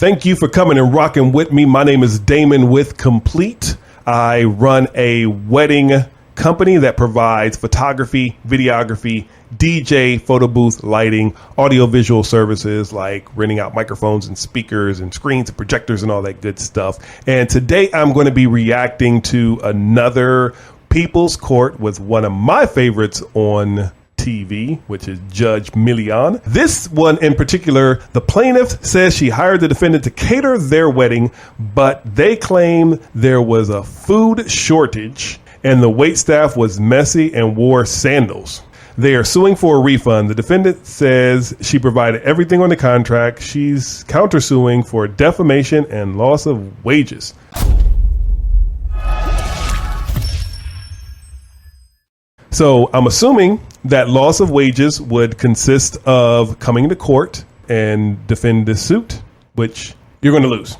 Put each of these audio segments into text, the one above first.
Thank you for coming and rocking with me. My name is Damon with Complete. I run a wedding company that provides photography, videography, DJ, photo booth, lighting, audiovisual services like renting out microphones and speakers and screens and projectors and all that good stuff. And today I'm going to be reacting to another People's Court with one of my favorites on TV, which is Judge Millian. This one in particular, the plaintiff says she hired the defendant to cater their wedding, but they claim there was a food shortage and the waitstaff was messy and wore sandals. They are suing for a refund. The defendant says she provided everything on the contract. She's countersuing for defamation and loss of wages. So I'm assuming that loss of wages would consist of coming to court and defend this suit, which you're going to lose.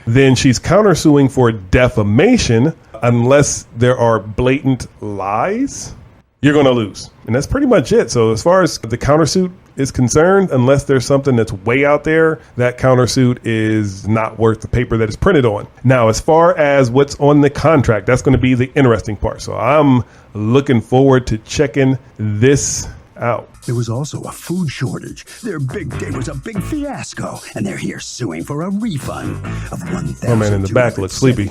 Then she's countersuing for defamation unless there are blatant lies. You're going to lose. And that's pretty much it. So as far as the countersuit is concerned, unless there's something that's way out there, that countersuit is not worth the paper that it's printed on. Now, as far as what's on the contract, that's going to be the interesting part. So I'm looking forward to checking this out. There was also a food shortage. Their big day was a big fiasco, and they're here suing for a refund of $1,275. Oh man, in the back looks sleepy.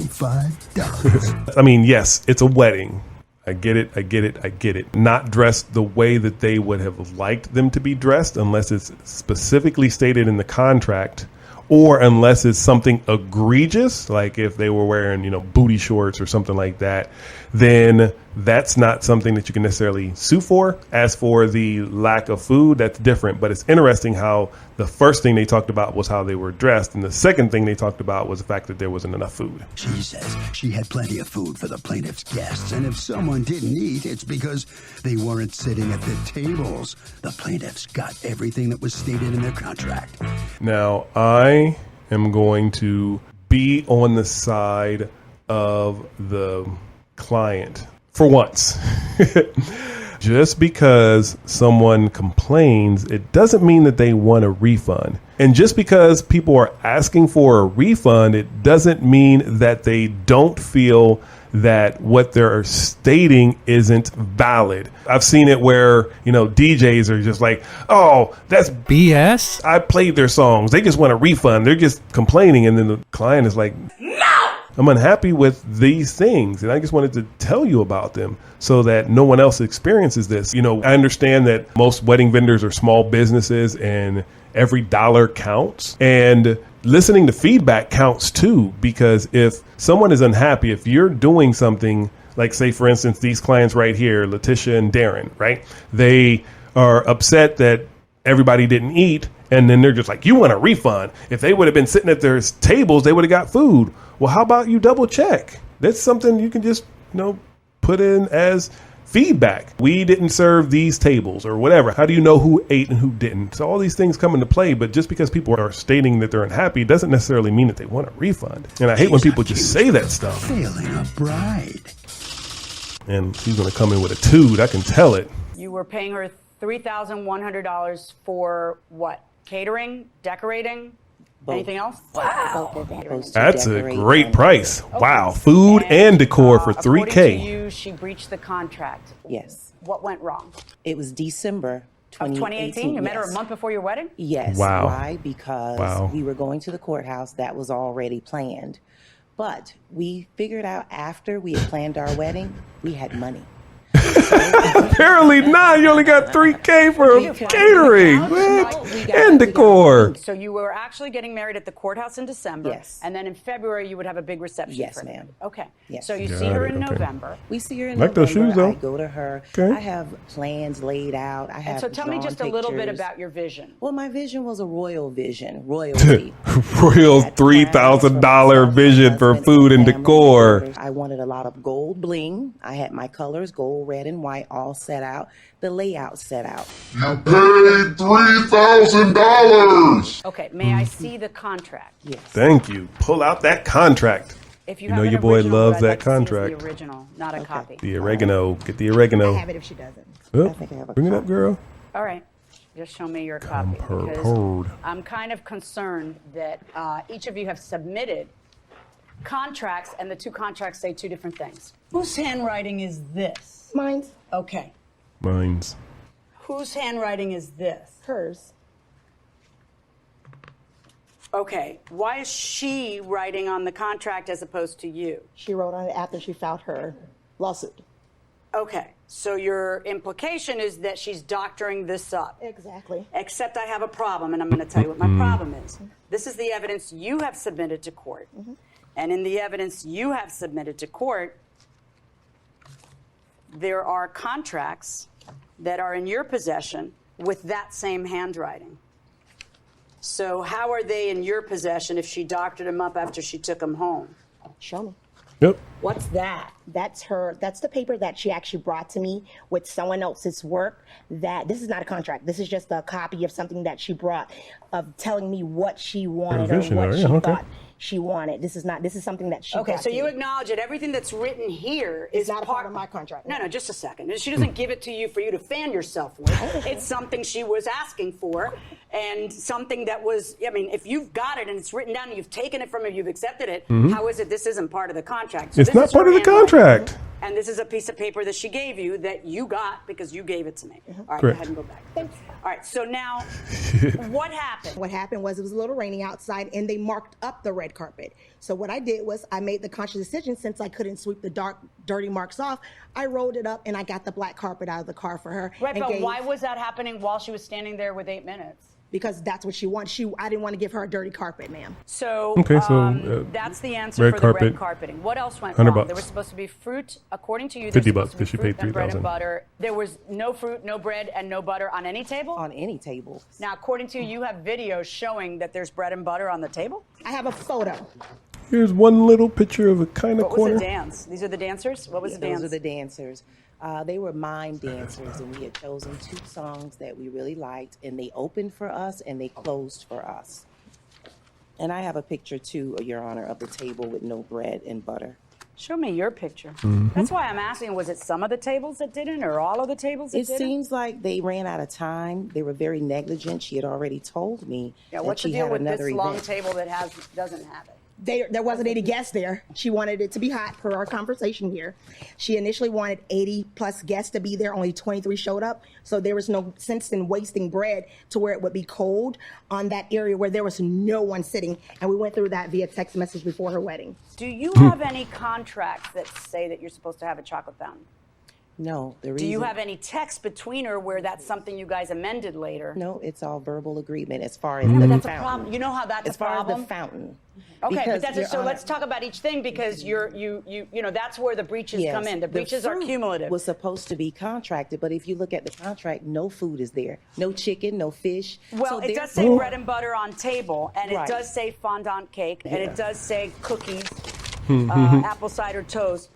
I mean, yes, it's a wedding. I get it. Not dressed the way that they would have liked them to be dressed unless it's specifically stated in the contract, or unless it's something egregious, like if they were wearing, booty shorts or something like that, then that's not something that you can necessarily sue for. As for the lack of food, that's different. But it's interesting how the first thing they talked about was how they were dressed. And the second thing they talked about was the fact that there wasn't enough food. She says she had plenty of food for the plaintiff's guests. And if someone didn't eat, it's because they weren't sitting at the tables. The plaintiffs got everything that was stated in their contract. Now, I am going to be on the side of the client for once. Just because someone complains, it doesn't mean that they want a refund. And just because people are asking for a refund, it doesn't mean that they don't feel that what they're stating isn't valid. I've seen it where, DJs are just like, oh, that's BS. I played their songs. They just want a refund. They're just complaining. And then the client is like, no, I'm unhappy with these things. And I just wanted to tell you about them so that no one else experiences this. I understand that most wedding vendors are small businesses and every dollar counts. And listening to feedback counts too, because if someone is unhappy, if you're doing something like, say, for instance, these clients right here, Letitia and Darren, right? They are upset that everybody didn't eat. And then they're just like, you want a refund. If they would have been sitting at their tables, they would have got food. Well, how about you double check? That's something you can just, put in as feedback. We didn't serve these tables or whatever. How do you know who ate and who didn't? So all these things come into play, but just because people are stating that they're unhappy doesn't necessarily mean that they want a refund. And I hate when people just say that stuff. Failing a bride. And he's going to come in with a toot. I can tell it. You were paying her $3,100 for what? Catering? Decorating? Both. Anything else? Wow. That's a great price. Okay. Wow. Food and decor for $3,000. According to you, she breached the contract. Yes. What went wrong? It was December 2018. You met her a month before your wedding? Yes. Wow. Why? Because we were going to the courthouse. That was already planned. But we figured out after we had planned our wedding, we had money. Apparently not. You only got $3,000 for catering and decor. So you were actually getting married at the courthouse in December. Yes. And then in February, you would have a big reception. Yes, ma'am. Okay. Yes. So you see her in November. We see her in like November. Those shoes, though. I go to her. Okay. I have plans laid out. I have. And so tell me just a little bit about your vision. Well, my vision was a royal vision. Royalty. Royal $3,000 vision for food and decor. I wanted a lot of gold bling. I had my colors, gold, red, and white, all set out. The layout set out. You paid $3,000. Okay, may I see the contract? Yes. Thank you. Pull out that contract. If you know have your an boy original, loves what I'd that like to see is contract. the original, not a copy. The oregano. Get the oregano. I have it if she doesn't. Oh, I think I have a bring it up, copy. girl. All right. Just show me your copy. Because I'm kind of concerned that each of you have submitted contracts, and the two contracts say two different things. Whose handwriting is this? Mine. Okay. Mine's. Whose handwriting is this? Hers. Okay. Why is she writing on the contract as opposed to you? She wrote on it after she filed her lawsuit. Okay. So your implication is that she's doctoring this up. Exactly. Except I have a problem, and I'm going to tell you what my problem is. This is the evidence you have submitted to court. And in the evidence you have submitted to court, there are contracts that are in your possession with that same handwriting. So how are they in your possession if she doctored them up after she took them home? Show me. Yep. What's that? That's her. That's the paper that she actually brought to me with someone else's work. That this is not a contract. This is just a copy of something that she brought, of telling me what she wanted or what she thought she wanted. This is not. This is something that she. Okay, brought so to you me. acknowledge that everything that's written here is not a part of my contract. No, just a second. She doesn't give it to you for you to fan yourself with. It's something she was asking for, and something that was. I mean, if you've got it and it's written down and you've taken it from her, you've accepted it. How is it this isn't part of the contract? So It's not part of the contract. And this is a piece of paper that she gave you that you got because you gave it to me. All right, Correct. go ahead and go back. Thanks. All right, so now, what happened? What happened was it was a little rainy outside, and they marked up the red carpet. So what I did was I made the conscious decision, since I couldn't sweep the dark, dirty marks off, I rolled it up and I got the black carpet out of the car for her. Right, but why was that happening while she was standing there with 8 minutes? Because that's what she wanted. I didn't want to give her a dirty carpet, ma'am. So, Okay, so, that's the answer for the red carpeting. What else went wrong? $100. There was supposed to be fruit, according to you. $50 because she paid bread and $3,000. butter. There was no fruit, no bread, and no butter on any table? On any table. Now, according to you, you have videos showing that there's bread and butter on the table? I have a photo. Here's one little picture of a kind of What corner. was the dance? These are the dancers? What was the dance? Those are the dancers. They were mime dancers, and we had chosen 2 songs that we really liked, and they opened for us and they closed for us. And I have a picture, too, Your Honor, of the table with no bread and butter. Show me your picture. That's why I'm asking, was it some of the tables that didn't or all of the tables that didn't? It seems like they ran out of time. They were very negligent. She had already told me that what's the she deal had with another this long event. table that doesn't have it? There wasn't any guests there. She wanted it to be hot per our conversation here. She initially wanted 80 plus guests to be there. Only 23 showed up. So there was no sense in wasting bread to where it would be cold on that area where there was no one sitting. And we went through that via text message before her wedding. Do you have any contracts that say that you're supposed to have a chocolate fountain? No, the Do reason. you have any text between her where that's something you guys amended later? No, it's all verbal agreement as far as But the that's a fountain. problem. You know how that's as a far problem? as the fountain. Okay, Because, but Your so Honor, let's talk about each thing because you know that's where the breaches yes, come in. The breaches are fruit cumulative. Was supposed to be contracted, but if you look at the contract, no food is there. No chicken, no fish. Well, So it does therefore- say bread and butter on table, and it Right. does say fondant cake, and it does say cookies, Hmm, apple cider toast.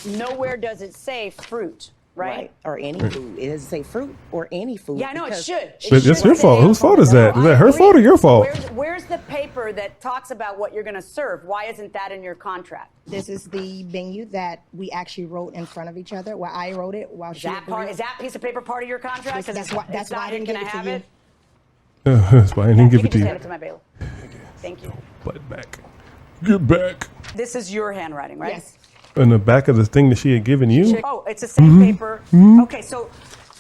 Nowhere does it say fruit, right? Or any food. It doesn't say fruit or any food. Yeah, I know it because- should. It But that's should your say fault. Whose fault is that? Is that her fault or your fault? Where's the paper that talks about what you're going to serve? Why isn't that in your contract? This is the menu that we actually wrote in front of each other. Well, I wrote it while Is she that piece of paper part of your contract? 'Cause That's it's- why- it's that's why not I didn't Can give it to have you. it? That's why I didn't give You it can to just you. hand it to my bailiff. Thank you. Butt back. Get back. This is your handwriting, right? Yes. In the back of the thing that she had given you? Oh, it's the same paper. Okay, so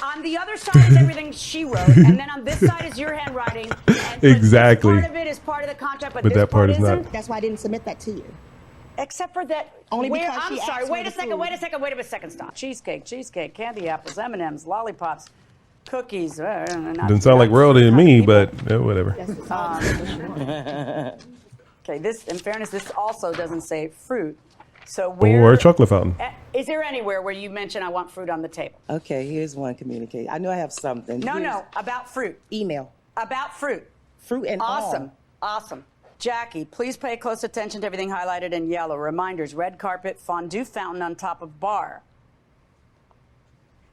on the other side is everything she wrote, and then on this side is your handwriting. And Exactly. This part of it is part of the contract, but But this that part is not. isn't. That's why I didn't submit that to you. Except for that. Only where, because I'm she sorry. asked Wait for a the second. food. Wait a second. Stop. Cheesecake, candy apples, M&Ms, lollipops, cookies. Doesn't sound like royalty to me, but whatever. Okay. This, in fairness, this also doesn't say fruit. So Or where? a chocolate fountain. Is there anywhere where you mention I want fruit on the table? Okay, here's one communication. I know I have something. No, about fruit. Email. About fruit. Fruit and all. Awesome. Jackie, please pay close attention to everything highlighted in yellow. Reminders, red carpet, fondue fountain on top of bar.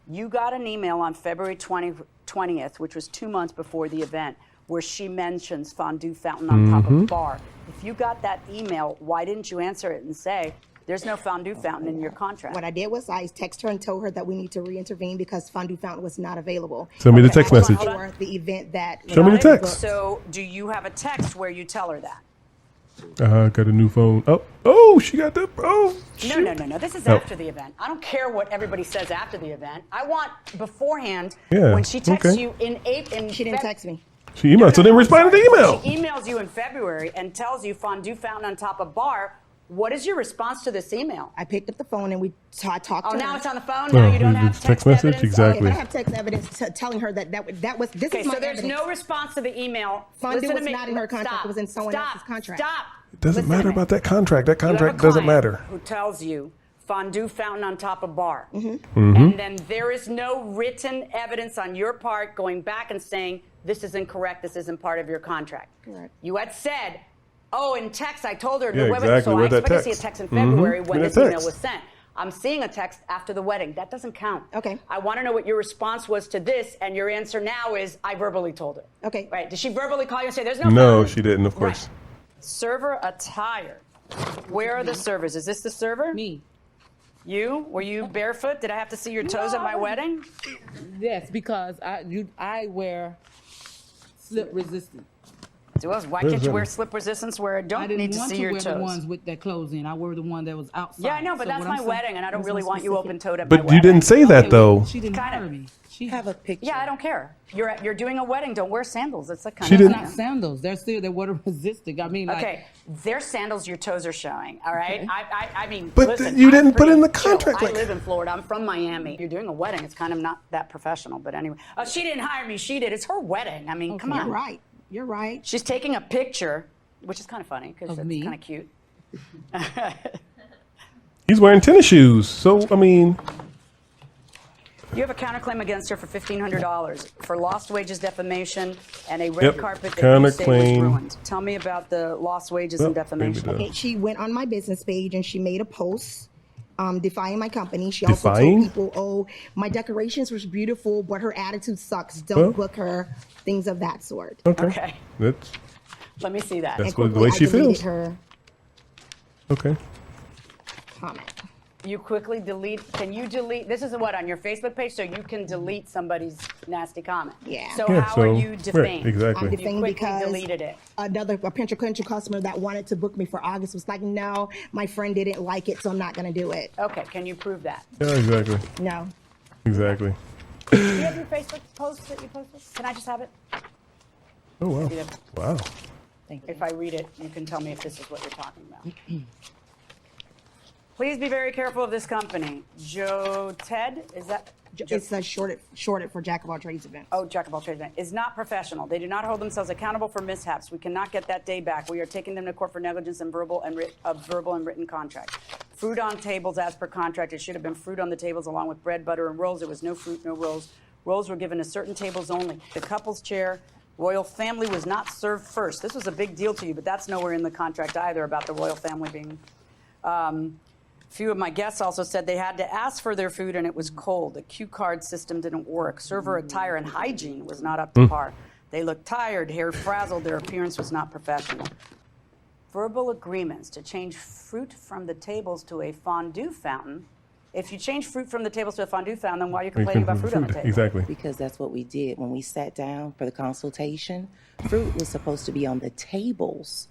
You got an email on February 20th, which was 2 months before the event, where she mentions fondue fountain on top of bar. If you got that email, why didn't you answer it and say, There's no fondue fountain in your contract. What I did was I texted her and told her that we need to re-intervene because fondue fountain was not available. Send me the text message. For the event that Show me the text. So do you have a text where you tell her that? Got a new phone. Oh, she got that. Oh, shoot. No. This is after the event. I don't care what everybody says after the event. I want beforehand Yeah, when she texts okay. you in April. she didn't text me. She emailed, so then respond to the email. She emails you in February and tells you fondue fountain on top of bar. What is your response to this email? I picked up the phone and we talked to her. Oh, now it's on the phone? Now you don't have it's text message? evidence? Exactly. I have text evidence telling her that was this Okay, is my so there's evidence. no response to the email. Fondue Listen to was me. not in her contract. Stop. It was in someone Stop. else's contract. Stop. It doesn't Listen to matter me. about that contract. That You have a contract doesn't client matter. Who tells you fondue fountain on top of bar. Mm-hmm. And then there is no written evidence on your part going back and saying, this is incorrect, this isn't part of your contract. Correct. You had said, in text, I told her, Yeah, exactly. so I Where'd that expect to see a text? text in February when Where'd this that email text? was sent. I'm seeing a text after the wedding. That doesn't count. Okay. I want to know what your response was to this, and your answer now is, I verbally told her. Okay. Right. Did she verbally call you and say, there's no No, fountain? she didn't, of course. Right. Server attire. Where are the servers? Is this the server? Me. You? Were you barefoot? Did I have to see your toes at my wedding? Yes, because I wear slip resistant. Why can't you wear slip resistance where I I don't didn't need to want see to your wear the toes? ones with that clothes in. I wore the one that was outside. Yeah, I know, but So that's what my I'm saying- wedding, and I don't was really more want you specific. open-toed at my But wedding. you didn't say that, Okay, though. She didn't Kinda. hire me. She Have a picture. Yeah, I don't care. You're doing a wedding. Don't wear sandals. That's like kind She of didn't- not sandals. They're water resistant. I mean, like, Okay, they're sandals. Your toes are showing. All right. Okay. I mean, But listen, you I'm didn't put pretty in the chill. contract, I like- live in Florida. I'm from Miami. You're doing a wedding. It's kind of not that professional. But anyway, she didn't hire me. She did. It's her wedding. I mean, come You're on. right. You're right. She's taking a picture, which is kind of funny because Of it's me? kind of cute. He's wearing tennis shoes. So, I mean, You have a counterclaim against her for $1,500 for lost wages defamation and a red Yep, carpet that you say was counterclaim. ruined. Tell me about the lost wages and Well, defamation. maybe Okay, she went on my business page and she made a post defying my company. She also Defying? told people, my decorations was beautiful, but her attitude sucks. Don't Well. book her. Things of that sort. okay. Okay, That's let me see that. That's And what- the quickly, way she I deleted feels. her okay. comment. You quickly delete. Can you delete? This is what on your Facebook page, so you can delete somebody's nasty comment. Yeah. So Yeah, how are so- you right, defamed? exactly. I'm You defamed quickly because deleted it. a potential customer that wanted to book me for August was like, no, my friend didn't like it, so I'm not going to do it. Okay, can you prove that? Yeah, exactly. No. Exactly. Do you have your Facebook post that you posted? Can I just have it? Oh, wow. Yeah. Wow. If I read it, you can tell me if this is what you're talking about. Please be very careful of this company. Joe Ted, is that? It's a shorted for Jack of all trades event. Oh, Jack of all trades, is not professional. They do not hold themselves accountable for mishaps. We cannot get that day back. We are taking them to court for negligence and verbal and written contract. Fruit on tables as per contract. It should have been fruit on the tables along with bread, butter, and rolls. There was no fruit, no rolls. Rolls were given to certain tables only. The couple's chair, royal family was not served first. This was a big deal to you, but that's nowhere in the contract either about the royal family being. Few of my guests also said they had to ask for their food and it was cold. The cue card system didn't work. Server attire and hygiene was not up to par. They looked tired, hair frazzled, their appearance was not professional. Verbal agreements to change fruit from the tables to a fondue fountain. If you change fruit from the tables to a fondue fountain, then why are you complaining about fruit on the table? Exactly. Because that's what we did when we sat down for the consultation. Fruit was supposed to be on the tables.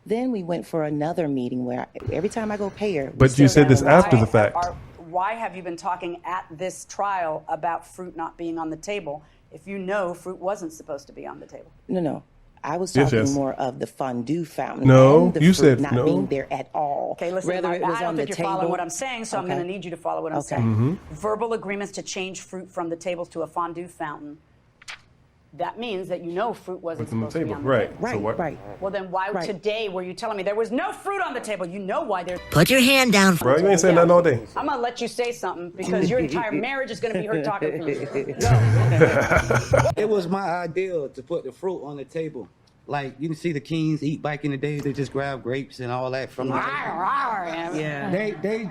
Then we went for another meeting where every time I go pay her. we But you sit said this down and after the watch. fact. Why have you been talking at this trial about fruit not being on the table if you know fruit wasn't supposed to be on the table? No. I was Yes, talking yes. more of the fondue fountain. No, and the you fruit said not no. being there at all. Okay, listen, Whether it was I don't on think the you're table. following what I'm saying, so I'm Okay. going to need you to follow what I'm Okay. saying. Mm-hmm. Verbal agreements to change fruit from the tables to a fondue fountain. That means that you know fruit wasn't What's on the supposed to be table? on the Right. table. Right, So what? right. Well, then why Right. today were you telling me there was no fruit on the table? You know why there's. Put your hand down. Bro, you ain't saying nothing all day. I'm going to let you say something because your entire marriage is going to be her talking for you. It was my idea to put the fruit on the table. Like, you can see the kings eat back in the day. They just grab grapes and all that from the table. Yeah.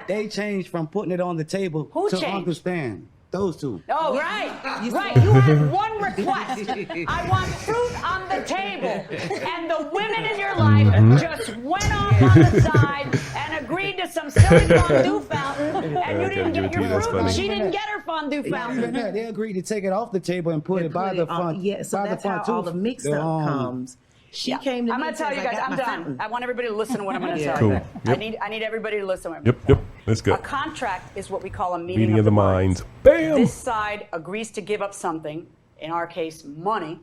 They changed from putting it on the table Who to changed? Uncle Stan. Those two. Oh, right. Right. You had one request. I want fruit on the table. And the women in your life just went off on the side and agreed to some silly fondue fountain, and you didn't give it get to you, your that's fruit. funny. She didn't get her fondue fountain. They agreed to take it off the table and put it by the font. Yeah, so by that's the how all the mix-up comes. She came to I'm me going and to tell says, you "I guys, got I'm my done. fountain." I want everybody to listen to what I'm going to tell Cool. you. Yep. I need everybody to listen. Yep. Let's go. A contract is what we call a Meeting of the minds. Bam. This side agrees to give up something, in our case, money,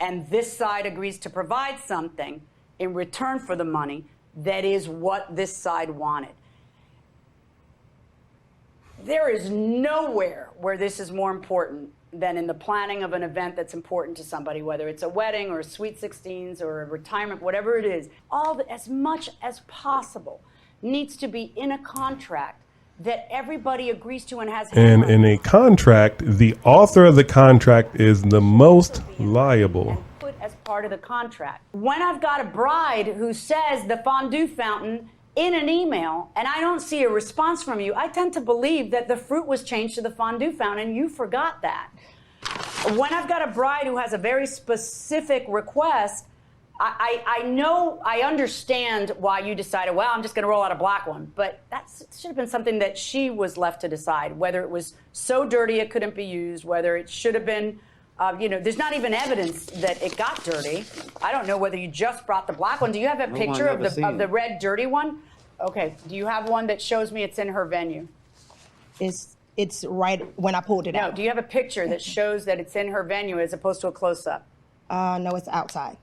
and this side agrees to provide something in return for the money that is what this side wanted. There is nowhere where this is more important than in the planning of an event that's important to somebody, whether it's a wedding or a sweet 16s or a retirement, whatever it is. As much as possible needs to be in a contract that everybody agrees to and has. And in a contract, the author of the contract is the most liable. And put as part of the contract. When I've got a bride who says the fondue fountain in an email and I don't see a response from you, I tend to believe that the fruit was changed to the fondue fountain and you forgot that. When I've got a bride who has a very specific request, I know, I understand why you decided, well, I'm just going to roll out a black one. But that should have been something that she was left to decide, whether it was so dirty it couldn't be used, whether it should have been, there's not even evidence that it got dirty. I don't know whether you just brought the black one. Do you have a picture of the red dirty one? Okay. Do you have one that shows me it's in her venue? It's right when I pulled it out. No. Do you have a picture that shows that it's in her venue as opposed to a close-up? No, it's outside.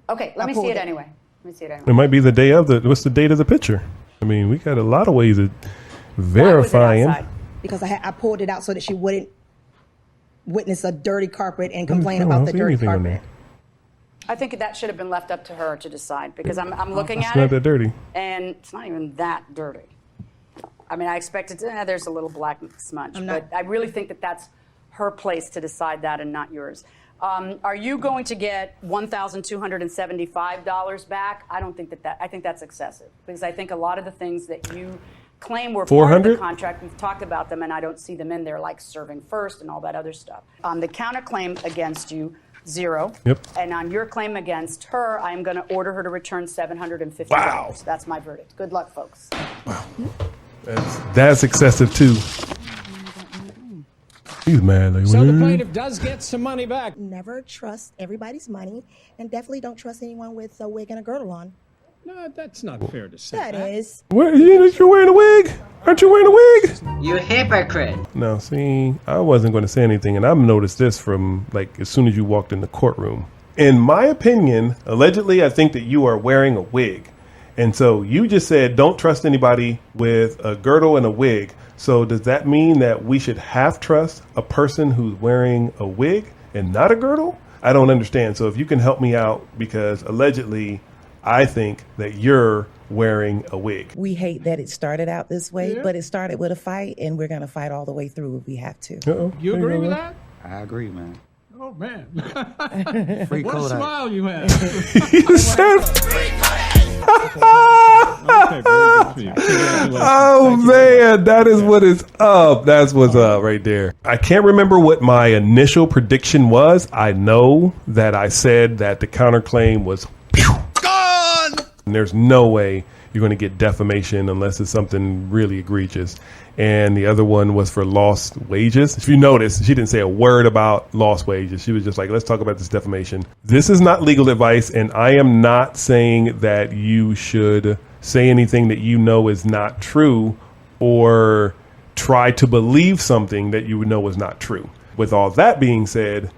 Okay, let me see it anyway. It might be the day of what's the date of the picture? I mean, we got a lot of ways of verifying. Because I pulled it out so that she wouldn't witness a dirty carpet and complain about the dirty carpet. I think that should have been left up to her to decide because I'm looking at it. It's not that dirty. And it's not even that dirty. I mean, I expected there's a little black smudge, but I really think that that's her place to decide that and not yours. Are you going to get $1,275 back? I don't think I think that's excessive because I think a lot of the things that you claim were part of the contract, we've talked about them and I don't see them in there, like serving first and all that other stuff. On the counterclaim against you, 0. Yep. And on your claim against her, I'm going to order her to return $750. Wow. That's my verdict. Good luck, folks. Wow. That's excessive too. He's mad. Like, so the plaintiff does get some money back. Never trust everybody's money, and definitely don't trust anyone with a wig and a girdle on. No, that's not fair to say. That is. What? You're wearing a wig? Aren't you wearing a wig? You hypocrite. No, see, I wasn't going to say anything, and I've noticed this from like as soon as you walked in the courtroom. In my opinion, allegedly, I think that you are wearing a wig. And so you just said don't trust anybody with a girdle and a wig. So does that mean that we should half trust a person who's wearing a wig and not a girdle? I don't understand. So if you can help me out, because allegedly I think that you're wearing a wig. We hate that it started out this way, but it started with a fight, and we're going to fight all the way through if we have to. Uh-oh. You agree with that? I agree, man. Oh, man. Free What a Kodak. smile you have. You said oh man, that is what is up. That's what's up right there. I can't remember what my initial prediction was. I know that I said that the counterclaim was gone. And there's no way you're going to get defamation unless it's something really egregious. And the other one was for lost wages. If you notice, she didn't say a word about lost wages. She was just like, let's talk about this defamation. This is not legal advice, and I am not saying that you should say anything that you know is not true or try to believe something that you know is not true. With all that being said,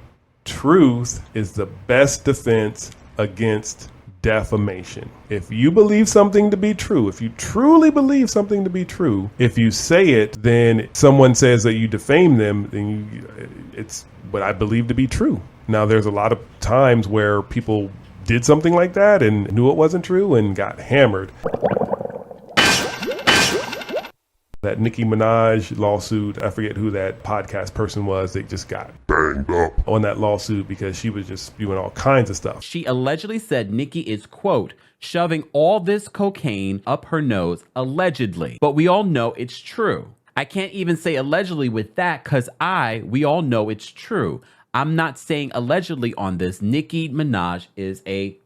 truth is the best defense against defamation. If you believe something to be true, if you truly believe something to be true, if you say it, then someone says that you defame them, then it's what I believe to be true. Now, there's a lot of times where people did something like that and knew it wasn't true and got hammered. That Nicki Minaj lawsuit, I forget who that podcast person was, they just got banged up on that lawsuit because she was just spewing all kinds of stuff. She allegedly said Nicki is, quote, shoving all this cocaine up her nose, allegedly. But we all know it's true. I can't even say allegedly with that because we all know it's true. I'm not saying allegedly on this. Nicki Minaj is a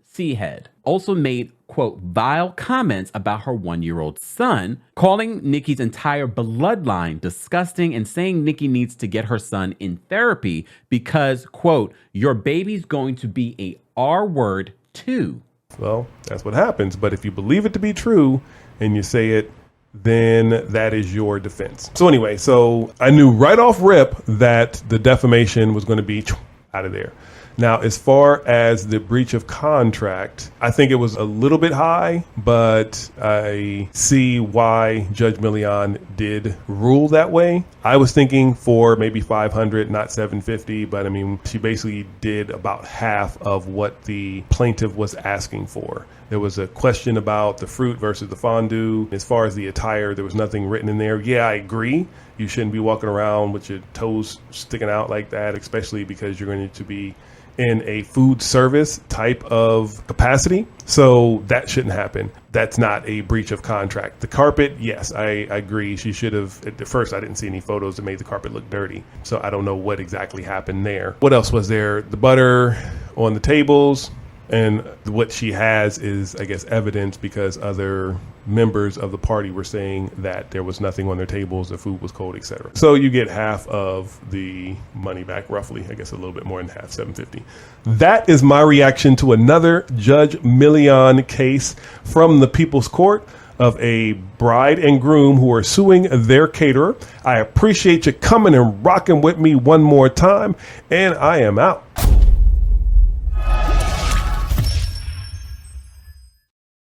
C-head. Also made quote, vile comments about her 1-year-old son, calling Nikki's entire bloodline disgusting and saying Nikki needs to get her son in therapy because, quote, your baby's going to be a R word too. Well, that's what happens. But if you believe it to be true and you say it, then that is your defense. So anyway, so I knew right off rip that the defamation was going to be out of there. Now, as far as the breach of contract, I think it was a little bit high, but I see why Judge Millian did rule that way. I was thinking for maybe 500, not 750, but I mean, she basically did about half of what the plaintiff was asking for. There was a question about the fruit versus the fondue. As far as the attire, there was nothing written in there. Yeah, I agree. You shouldn't be walking around with your toes sticking out like that, especially because you're going to be in a food service type of capacity. So that shouldn't happen. That's not a breach of contract. The carpet, yes, I agree. She should have, at first I didn't see any photos that made the carpet look dirty. So I don't know what exactly happened there. What else was there? The butter on the tables. And what she has is, I guess, evidence because other members of the party were saying that there was nothing on their tables, the food was cold, etc. So you get half of the money back, roughly. I guess a little bit more than half, $750. That is my reaction to another Judge Millian case from the People's Court of a bride and groom who are suing their caterer. I appreciate you coming and rocking with me one more time, and I am out.